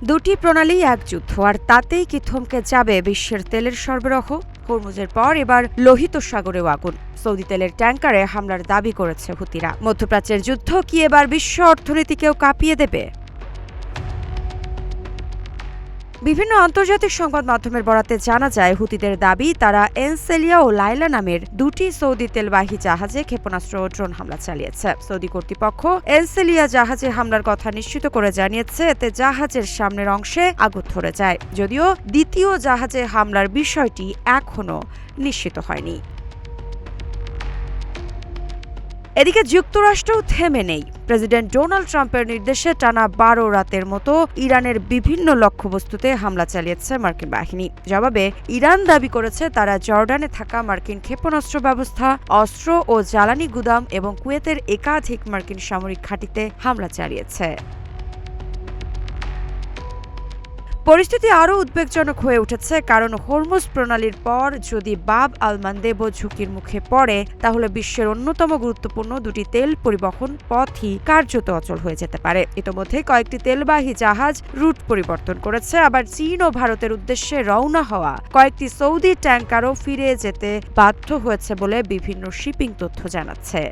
দুটি প্রণালী এক যুদ্ধ, আর তাতেই কি থমকে যাবে বিশ্বের তেলের সরবরাহ? হরমুজের পর এবার লোহিত সাগরেও আগুন। সৌদি তেলের ট্যাঙ্কারে হামলার দাবি করেছে হুতিরা। মধ্যপ্রাচ্যের যুদ্ধ কি এবার বিশ্ব অর্থনীতিকেও কাঁপিয়ে দেবে? বিভিন্ন আন্তর্জাতিক সংবাদ মাধ্যমের বরাতে জানা যায়, হুতিদের দাবি তারা এনসেলিয়া ও লাইলা নামের দুটি সৌদি তেলবাহী জাহাজে ক্ষেপণাস্ত্র ও ড্রোন হামলা চালিয়েছে। সৌদি কর্তৃপক্ষ এনসেলিয়া জাহাজে হামলার কথা নিশ্চিত করে জানিয়েছে এতে জাহাজের সামনের অংশে আগুন ধরে যায়, যদিও দ্বিতীয় জাহাজে হামলার বিষয়টি এখনও নিশ্চিত হয়নি। এদিকে যুক্তরাষ্ট্রও থেমে নেই। প্রেসিডেন্ট ডোনাল্ড ট্রাম্পের নির্দেশে টানা ১২ রাতের মতো ইরানের বিভিন্ন লক্ষ্যবস্তুতে হামলা চালিয়েছে মার্কিন বাহিনী। জবাবে ইরান দাবি করেছে তারা জর্ডানে থাকা মার্কিন ক্ষেপণাস্ত্র ব্যবস্থা, অস্ত্র ও জ্বালানি গুদাম এবং কুয়েতের একাধিক মার্কিন সামরিক ঘাঁটিতে হামলা চালিয়েছে। পরিস্থিতি আরও উদ্বেগজনক হয়ে উঠেছে, কারণ হরমুজ প্রণালীর পর যদি বাব আল মান্দেব ঝুঁকির মুখে পড়ে, তাহলে বিশ্বের অন্যতম গুরুত্বপূর্ণ দুটি তেল পরিবহন পথই কার্যত অচল হয়ে যেতে পারে। ইতোমধ্যে কয়েকটি তেলবাহী জাহাজ রুট পরিবর্তন করেছে, আবার চীন ও ভারতের উদ্দেশ্যে রওনা হওয়া কয়েকটি সৌদি ট্যাঙ্কারও ফিরে যেতে বাধ্য হয়েছে বলে বিভিন্ন শিপিং তথ্য জানাচ্ছে।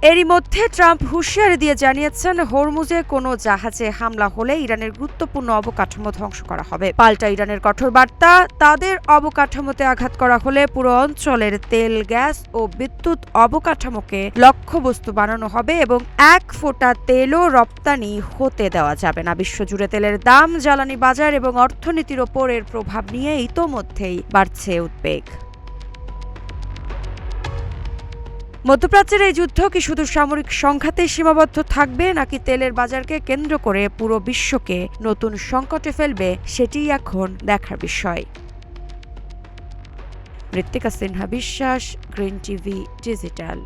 এরই মধ্যে ট্রাম্প হুঁশিয়ারি দিয়ে জানিয়েছেন, হরমুজে কোনো জাহাজে হামলা হলে ইরানের গুরুত্বপূর্ণ অবকাঠামো ধ্বংস করা হবে। পাল্টা ইরানের কঠোর বার্তা, তাদের অবকাঠামোতে আঘাত করা হলে পুরো অঞ্চলের তেল, গ্যাস ও বিদ্যুৎ অবকাঠামোকে লক্ষ্যবস্তু বানানো হবে এবং এক ফোঁটা তেলও রপ্তানি হতে দেওয়া যাবে না। বিশ্বজুড়ে তেলের দাম, জ্বালানি বাজার এবং অর্থনীতির ওপর এর প্রভাব নিয়ে ইতোমধ্যেই বাড়ছে উদ্বেগ। মধ্যপ্রাচ্যের এই যুদ্ধ কি শুধু সামরিক সংঘাতেই সীমাবদ্ধ থাকবে, নাকি তেলের বাজারকে কেন্দ্র করে পুরো বিশ্বকে নতুন সংকটে ফেলবে, সেটিই এখন দেখার বিষয়। ঋত্বিকা সিনহা বিশ্বাস, গ্রিন টিভি ডিজিটাল।